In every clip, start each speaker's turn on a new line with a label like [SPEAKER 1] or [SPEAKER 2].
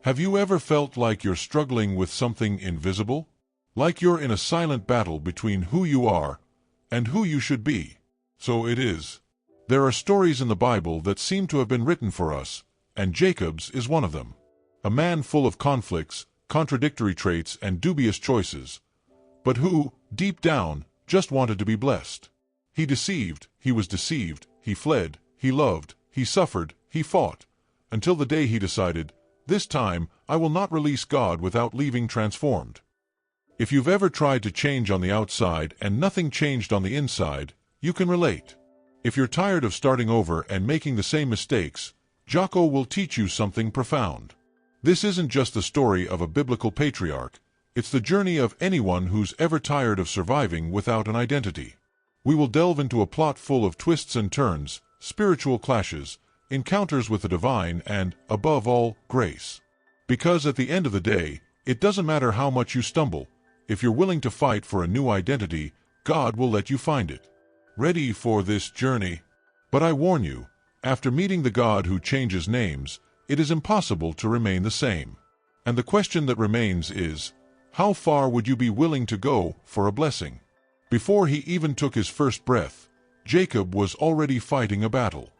[SPEAKER 1] Have you ever felt like you're struggling with something invisible? Like you're in a silent battle between who you are and who you should be? So it is. There are stories in the Bible that seem to have been written for us, and Jacob's is one of them. A man full of conflicts, contradictory traits, and dubious choices, but who, deep down, just wanted to be blessed. He deceived, he was deceived, he fled, he loved, he suffered, he fought, until the day he decided, "This time, I will not release God without leaving transformed." If you've ever tried to change on the outside and nothing changed on the inside, you can relate. If you're tired of starting over and making the same mistakes, Jocko will teach you something profound. This isn't just the story of a biblical patriarch, it's the journey of anyone who's ever tired of surviving without an identity. We will delve into a plot full of twists and turns, spiritual clashes, encounters with the divine, and, above all, grace. Because at the end of the day, it doesn't matter how much you stumble, if you're willing to fight for a new identity, God will let you find it. Ready for this journey? But I warn you, after meeting the God who changes names, it is impossible to remain the same. And the question that remains is, how far would you be willing to go for a blessing? Before he even took his first breath, Jacob was already fighting a battle.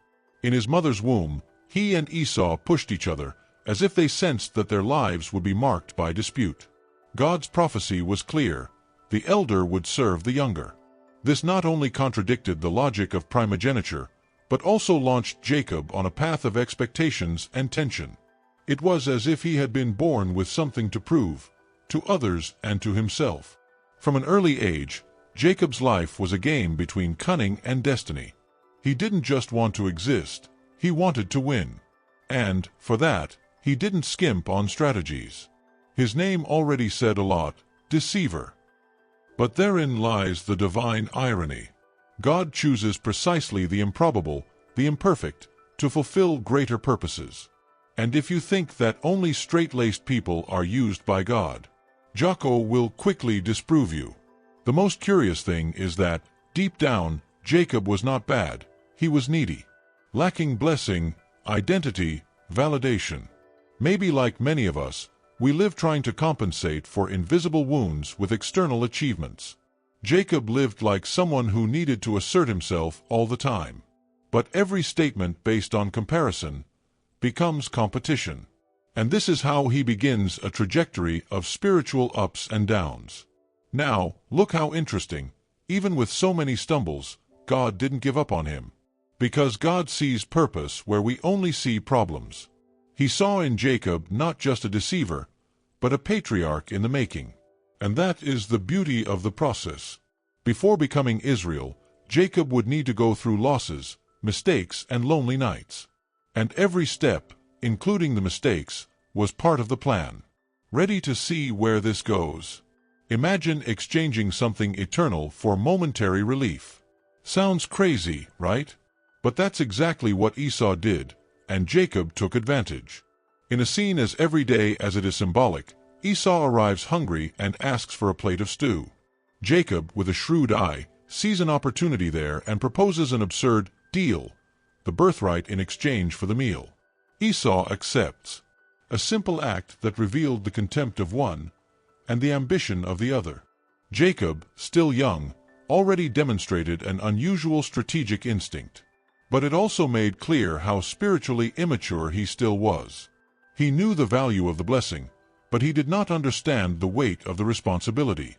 [SPEAKER 1] In his mother's womb, he and Esau pushed each other, as if they sensed that their lives would be marked by dispute. God's prophecy was clear: the elder would serve the younger. This not only contradicted the logic of primogeniture, but also launched Jacob on a path of expectations and tension. It was as if he had been born with something to prove, to others and to himself. From an early age, Jacob's life was a game between cunning and destiny. He didn't just want to exist, he wanted to win. And, for that, he didn't skimp on strategies. His name already said a lot: deceiver. But therein lies the divine irony. God chooses precisely the improbable, the imperfect, to fulfill greater purposes. And if you think that only straight-laced people are used by God, Jocko will quickly disprove you. The most curious thing is that, deep down, Jacob was not bad, he was needy. Lacking blessing, identity, validation. Maybe like many of us, we live trying to compensate for invisible wounds with external achievements. Jacob lived like someone who needed to assert himself all the time. But every statement based on comparison becomes competition. And this is how he begins a trajectory of spiritual ups and downs. Now, look how interesting. Even with so many stumbles, God didn't give up on him. Because God sees purpose where we only see problems. He saw in Jacob not just a deceiver, but a patriarch in the making. And that is the beauty of the process. Before becoming Israel, Jacob would need to go through losses, mistakes, and lonely nights. And every step, including the mistakes, was part of the plan. Ready to see where this goes? Imagine exchanging something eternal for momentary relief. Sounds crazy, right? But that's exactly what Esau did, and Jacob took advantage. In a scene as everyday as it is symbolic, Esau arrives hungry and asks for a plate of stew. Jacob, with a shrewd eye, sees an opportunity there and proposes an absurd deal, the birthright in exchange for the meal. Esau accepts. A simple act that revealed the contempt of one and the ambition of the other. Jacob, still young, already demonstrated an unusual strategic instinct. But it also made clear how spiritually immature he still was. He knew the value of the blessing, but he did not understand the weight of the responsibility.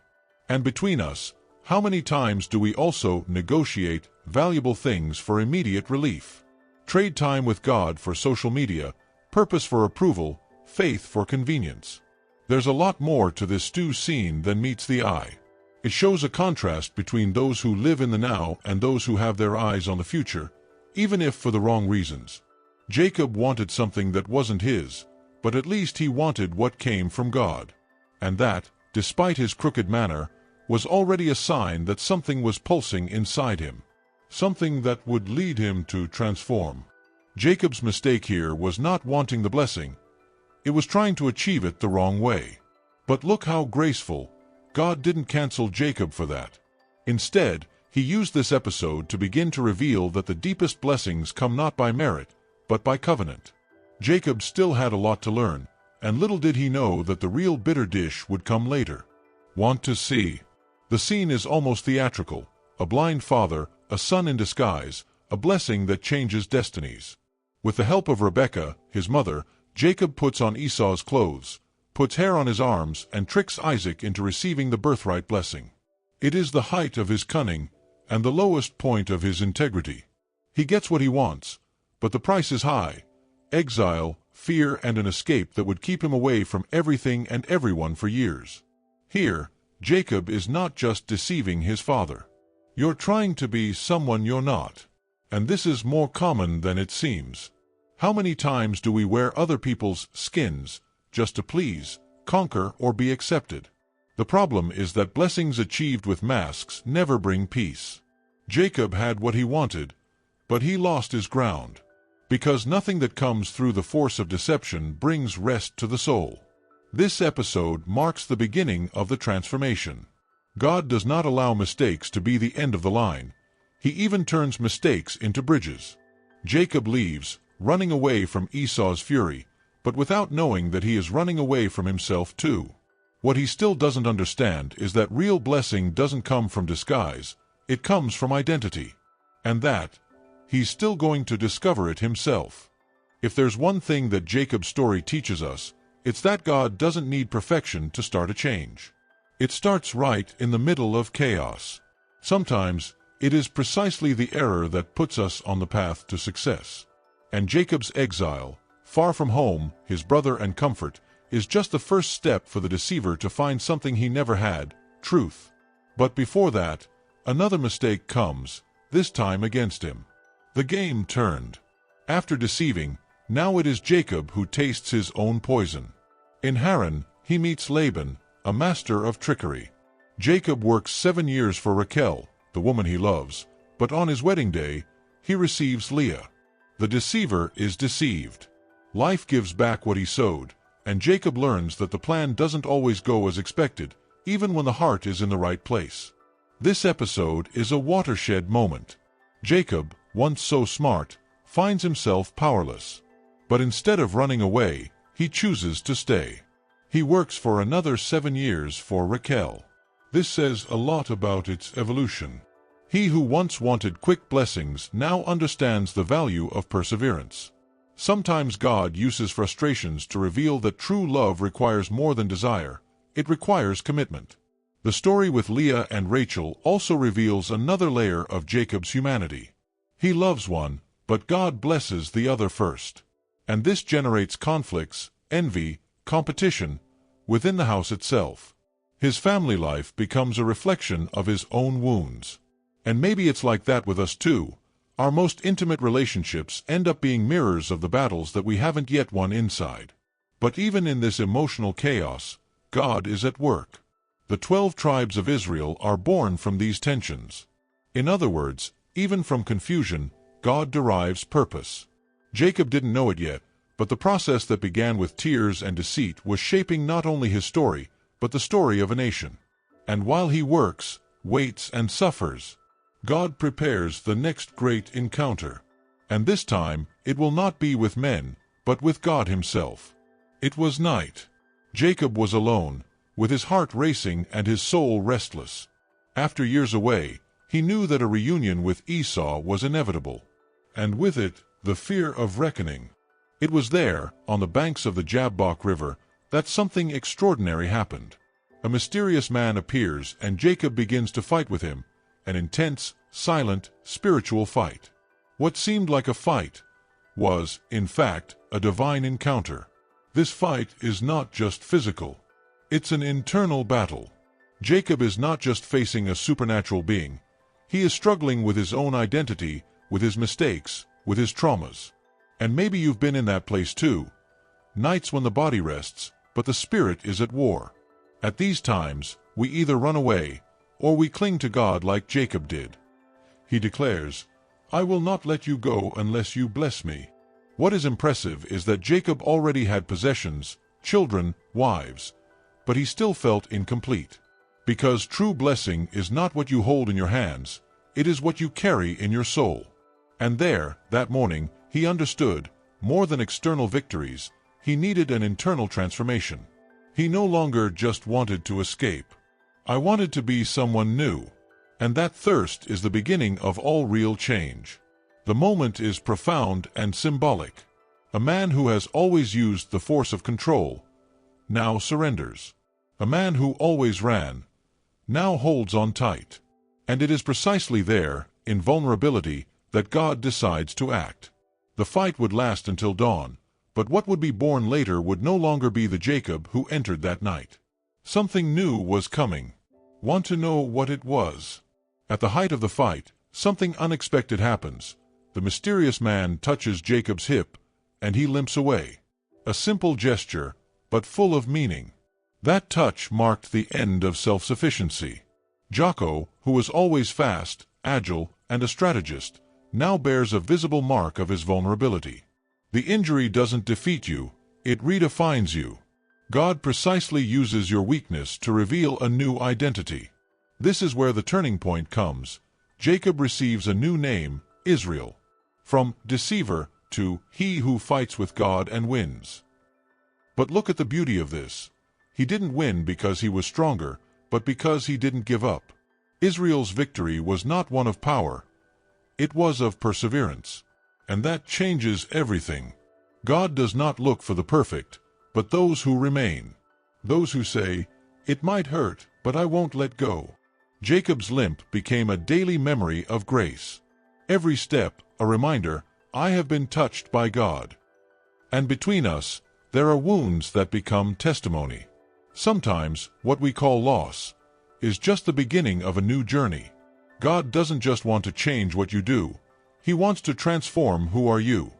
[SPEAKER 1] And between us, how many times do we also negotiate valuable things for immediate relief? Trade time with God for social media, purpose for approval, faith for convenience. There's a lot more to this stew scene than meets the eye. It shows a contrast between those who live in the now and those who have their eyes on the future, even if for the wrong reasons. Jacob wanted something that wasn't his, but at least he wanted what came from God. And that, despite his crooked manner, was already a sign that something was pulsing inside him. Something that would lead him to transform. Jacob's mistake here was not wanting the blessing. It was trying to achieve it the wrong way. But look how graceful. God didn't cancel Jacob for that. Instead, he used this episode to begin to reveal that the deepest blessings come not by merit, but by covenant. Jacob still had a lot to learn, And little did he know that the real bitter dish would come later. Want to see? The scene is almost theatrical. A blind father, a son in disguise, a blessing that changes destinies. With the help of Rebekah, his mother, Jacob puts on Esau's clothes, puts hair on his arms, and tricks Isaac into receiving the birthright blessing. It is the height of his cunning and the lowest point of his integrity. He gets what he wants, but the price is high: exile, fear, and an escape that would keep him away from everything and everyone for years. Here, Jacob is not just deceiving his father. You're trying to be someone you're not. And this is more common than it seems. How many times do we wear other people's skins just to please, conquer, or be accepted? The problem is that blessings achieved with masks never bring peace. Jacob had what he wanted, but he lost his ground. Because nothing that comes through the force of deception brings rest to the soul. This episode marks the beginning of the transformation. God does not allow mistakes to be the end of the line. He even turns mistakes into bridges. Jacob leaves, running away from Esau's fury, but without knowing that he is running away from himself too. What he still doesn't understand is that real blessing doesn't come from disguise, it comes from identity. And that, he's still going to discover it himself. If there's one thing that Jacob's story teaches us, it's that God doesn't need perfection to start a change. It starts right in the middle of chaos. Sometimes, it is precisely the error that puts us on the path to success. And Jacob's exile, far from home, his brother and comfort, is just the first step for the deceiver to find something he never had: truth. But before that, another mistake comes, this time against him. The game turned. After deceiving, now it is Jacob who tastes his own poison. In Haran, he meets Laban, a master of trickery. Jacob works 7 years for Rachel, the woman he loves, but on his wedding day, he receives Leah. The deceiver is deceived. Life gives back what he sowed, and Jacob learns that the plan doesn't always go as expected, even when the heart is in the right place. This episode is a watershed moment. Jacob, once so smart, finds himself powerless. But instead of running away, he chooses to stay. He works for another 7 years for Rachel. This says a lot about its evolution. He who once wanted quick blessings now understands the value of perseverance. Sometimes God uses frustrations to reveal that true love requires more than desire, it requires commitment. The story with Leah and Rachel also reveals another layer of Jacob's humanity. He loves one, but God blesses the other first. And this generates conflicts, envy, competition, within the house itself. His family life becomes a reflection of his own wounds. And maybe it's like that with us too. Our most intimate relationships end up being mirrors of the battles that we haven't yet won inside. But even in this emotional chaos, God is at work. The 12 tribes of Israel are born from these tensions. In other words, even from confusion, God derives purpose. Jacob didn't know it yet, but the process that began with tears and deceit was shaping not only his story, but the story of a nation. And while he works, waits, and suffers, God prepares the next great encounter. And this time, it will not be with men, but with God himself. It was night. Jacob was alone, with his heart racing and his soul restless. After years away, he knew that a reunion with Esau was inevitable. And with it, the fear of reckoning. It was there, on the banks of the Jabbok River, that something extraordinary happened. A mysterious man appears and Jacob begins to fight with him, an intense, silent, spiritual fight. What seemed like a fight was, in fact, a divine encounter. This fight is not just physical. It's an internal battle. Jacob is not just facing a supernatural being. He is struggling with his own identity, with his mistakes, with his traumas. And maybe you've been in that place too. Nights when the body rests, but the spirit is at war. At these times, we either run away, or we cling to God like Jacob did. He declares, "I will not let you go unless you bless me." What is impressive is that Jacob already had possessions, children, wives, but he still felt incomplete. Because true blessing is not what you hold in your hands, it is what you carry in your soul. And there, that morning, he understood, more than external victories, He needed an internal transformation. He no longer just wanted to escape. I wanted to be someone new. And that thirst is the beginning of all real change. The moment is profound and symbolic. A man who has always used the force of control now surrenders. A man who always ran now holds on tight. And it is precisely there, in vulnerability, that God decides to act. The fight would last until dawn, but what would be born later would no longer be the Jacob who entered that night. Something new was coming. Want to know what it was? At the height of the fight, something unexpected happens. The mysterious man touches Jacob's hip, and he limps away. A simple gesture, but full of meaning. That touch marked the end of self-sufficiency. Jocko, who was always fast, agile, and a strategist, now bears a visible mark of his vulnerability. The injury doesn't defeat you, it redefines you. God precisely uses your weakness to reveal a new identity. This is where the turning point comes. Jacob receives a new name, Israel. From deceiver to he who fights with God and wins. But look at the beauty of this. He didn't win because he was stronger, but because he didn't give up. Israel's victory was not one of power. It was of perseverance. And that changes everything. God does not look for the perfect, but those who remain. Those who say, "It might hurt, but I won't let go." Jacob's limp became a daily memory of grace. Every step, a reminder, I have been touched by God. And between us, there are wounds that become testimony. Sometimes, what we call loss is just the beginning of a new journey. God doesn't just want to change what you do. He wants to transform who are you.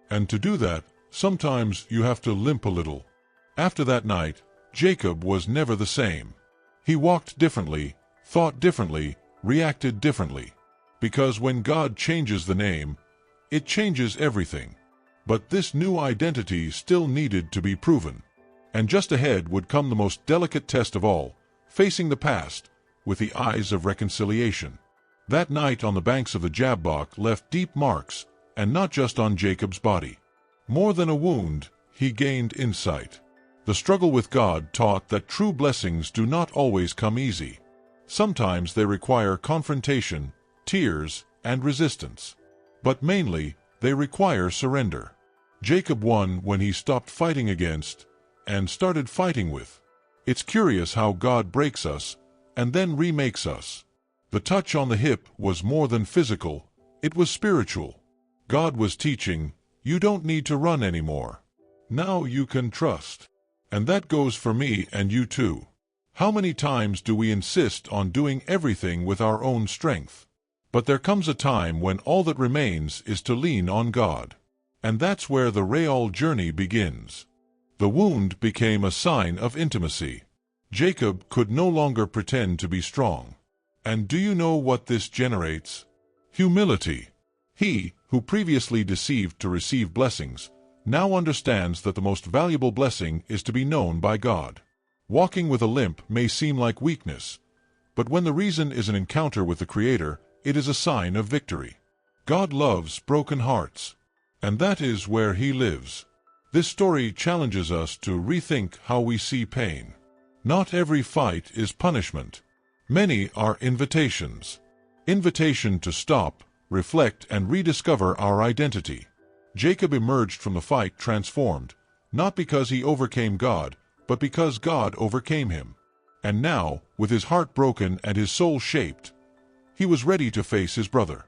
[SPEAKER 1] And to do that, sometimes you have to limp a little. After that night, Jacob was never the same. He walked differently, thought differently, reacted differently. Because when God changes the name, it changes everything. But this new identity still needed to be proven. And just ahead would come the most delicate test of all, facing the past, with the eyes of reconciliation. That night on the banks of the Jabbok left deep marks, and not just on Jacob's body. More than a wound, he gained insight. The struggle with God taught that true blessings do not always come easy. Sometimes they require confrontation, tears, and resistance. But mainly, they require surrender. Jacob won when he stopped fighting against, and started fighting with. It's curious how God breaks us, and then remakes us. The touch on the hip was more than physical, it was spiritual. God was teaching, you don't need to run anymore. Now you can trust. And that goes for me and you too. How many times do we insist on doing everything with our own strength? But there comes a time when all that remains is to lean on God. And that's where the real journey begins. The wound became a sign of intimacy. Jacob could no longer pretend to be strong. And do you know what this generates? Humility. He, who previously deceived to receive blessings, now understands that the most valuable blessing is to be known by God. Walking with a limp may seem like weakness, but when the reason is an encounter with the Creator, it is a sign of victory. God loves broken hearts, and that is where He lives. This story challenges us to rethink how we see pain. Not every fight is punishment. Many are invitations. Invitation to stop, reflect, and rediscover our identity. Jacob emerged from the fight transformed, not because he overcame God, but because God overcame him. And now, with his heart broken and his soul shaped, he was ready to face his brother.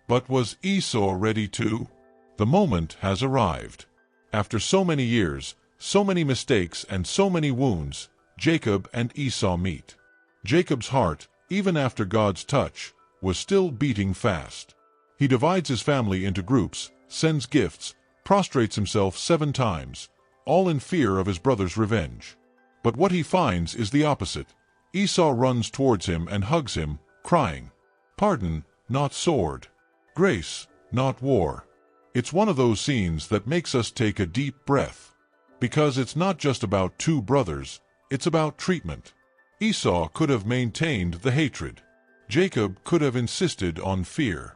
[SPEAKER 1] But was Esau ready too? The moment has arrived. After so many years, so many mistakes, and so many wounds, Jacob and Esau meet. Jacob's heart, even after God's touch, was still beating fast. He divides his family into groups, sends gifts, prostrates himself 7 times, all in fear of his brother's revenge. But what he finds is the opposite. Esau runs towards him and hugs him, crying, "Pardon, not sword. Grace, not war." It's one of those scenes that makes us take a deep breath. Because it's not just about 2 brothers, it's about treatment. Esau could have maintained the hatred. Jacob could have insisted on fear.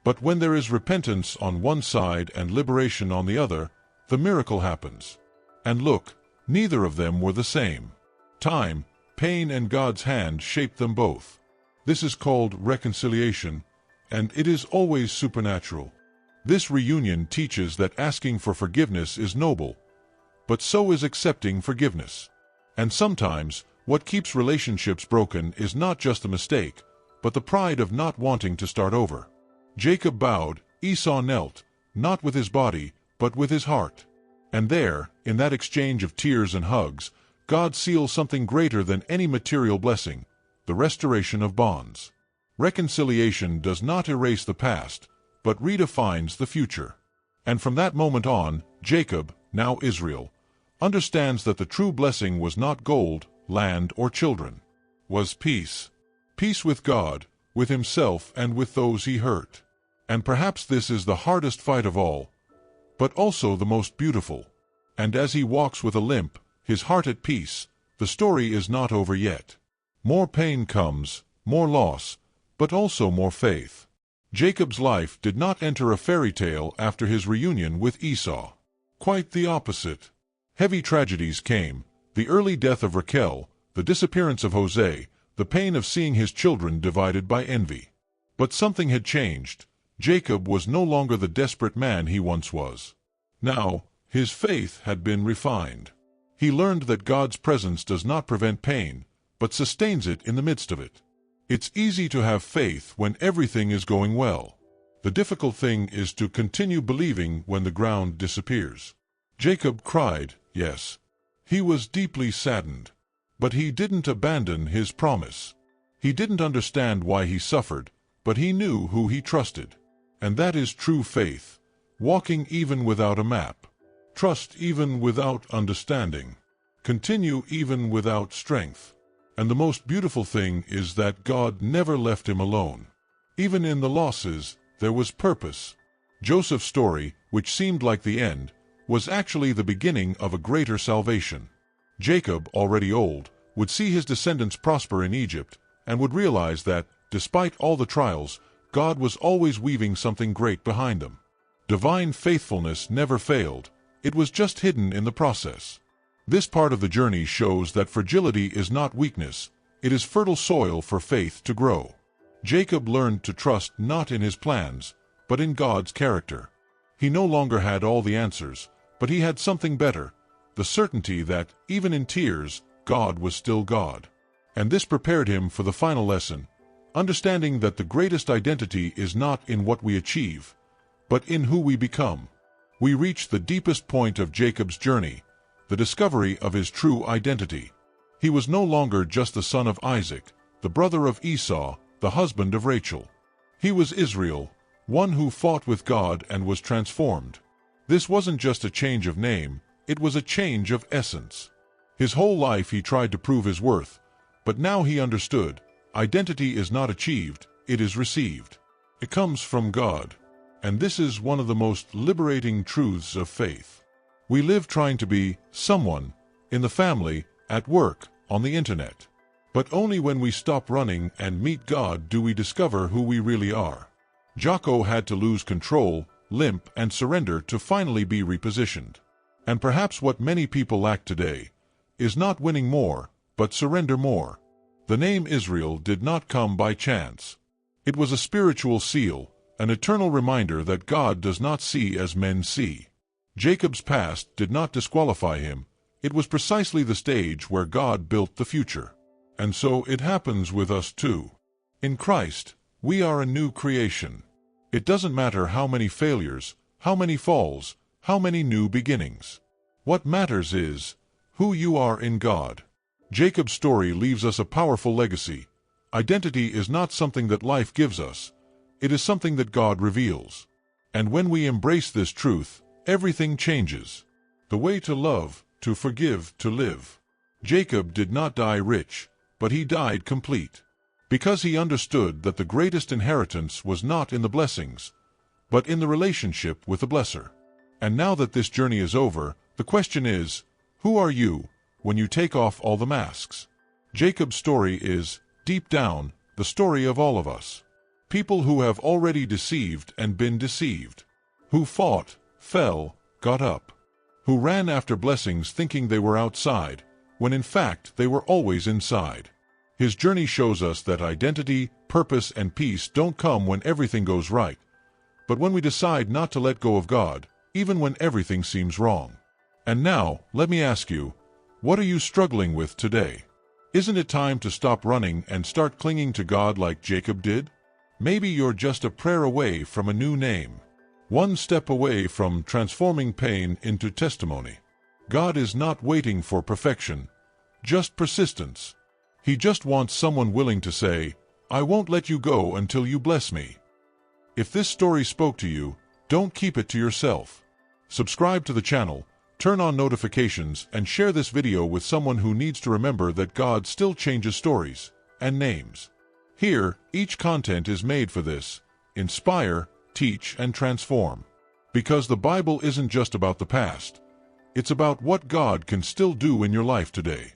[SPEAKER 1] But when there is repentance on one side and liberation on the other, the miracle happens. And look, neither of them were the same. Time, pain, and God's hand shaped them both. This is called reconciliation, and it is always supernatural. This reunion teaches that asking for forgiveness is noble, but so is accepting forgiveness. And sometimes, what keeps relationships broken is not just a mistake, but the pride of not wanting to start over. Jacob bowed, Esau knelt, not with his body, but with his heart. And there, in that exchange of tears and hugs, God seals something greater than any material blessing, the restoration of bonds. Reconciliation does not erase the past, but redefines the future. And from that moment on, Jacob, now Israel, understands that the true blessing was not gold, land, or children, was peace. Peace with God, with himself, and with those he hurt. And perhaps this is the hardest fight of all, but also the most beautiful. And as he walks with a limp, his heart at peace, the story is not over yet. More pain comes, more loss, but also more faith. Jacob's life did not enter a fairy tale after his reunion with Esau. Quite the opposite. Heavy tragedies came: the early death of Rachel, the disappearance of Jose, the pain of seeing his children divided by envy. But something had changed. Jacob was no longer the desperate man he once was. Now, his faith had been refined. He learned that God's presence does not prevent pain, but sustains it in the midst of it. It's easy to have faith when everything is going well. The difficult thing is to continue believing when the ground disappears. Jacob cried, yes. He was deeply saddened. But he didn't abandon his promise. He didn't understand why he suffered, but he knew who he trusted. And that is true faith, walking even without a map. Trust even without understanding. Continue even without strength. And the most beautiful thing is that God never left him alone. Even in the losses, there was purpose. Joseph's story, which seemed like the end, was actually the beginning of a greater salvation. Jacob, already old, would see his descendants prosper in Egypt, and would realize that, despite all the trials, God was always weaving something great behind them. Divine faithfulness never failed. It was just hidden in the process. This part of the journey shows that fragility is not weakness. It is fertile soil for faith to grow. Jacob learned to trust not in his plans, but in God's character. He no longer had all the answers, but he had something better, the certainty that, even in tears, God was still God. And this prepared him for the final lesson, understanding that the greatest identity is not in what we achieve, but in who we become. We reach the deepest point of Jacob's journey, the discovery of his true identity. He was no longer just the son of Isaac, the brother of Esau, the husband of Rachel. He was Israel, one who fought with God and was transformed. This wasn't just a change of name, it was a change of essence. His whole life he tried to prove his worth, but now he understood, identity is not achieved, it is received. It comes from God. And this is one of the most liberating truths of faith. We live trying to be someone, in the family, at work, on the internet. But only when we stop running and meet God do we discover who we really are. Jocko had to lose control, limp, and surrender to finally be repositioned. And perhaps what many people lack today is not winning more, but surrender more. The name Israel did not come by chance. It was a spiritual seal, an eternal reminder that God does not see as men see. Jacob's past did not disqualify him. It was precisely the stage where God built the future. And so it happens with us too. In Christ, we are a new creation. It doesn't matter how many failures, how many falls, how many new beginnings. What matters is who you are in God. Jacob's story leaves us a powerful legacy. Identity is not something that life gives us. It is something that God reveals. And when we embrace this truth, everything changes. The way to love, to forgive, to live. Jacob did not die rich, but he died complete. Because he understood that the greatest inheritance was not in the blessings, but in the relationship with the blesser. And now that this journey is over, the question is, who are you when you take off all the masks? Jacob's story is, deep down, the story of all of us. People who have already deceived and been deceived. Who fought, fell, got up. who ran after blessings thinking they were outside, when in fact they were always inside. His journey shows us that identity, purpose, and peace don't come when everything goes right, but when we decide not to let go of God, even when everything seems wrong. And now, let me ask you, what are you struggling with today? Isn't it time to stop running and start clinging to God like Jacob did? Maybe you're just a prayer away from a new name, one step away from transforming pain into testimony. God is not waiting for perfection, just persistence. He just wants someone willing to say, "I won't let you go until you bless me." If this story spoke to you, don't keep it to yourself. Subscribe to the channel, turn on notifications, and share this video with someone who needs to remember that God still changes stories and names. Here, each content is made for this: inspire, teach, and transform. Because the Bible isn't just about the past. It's about what God can still do in your life today.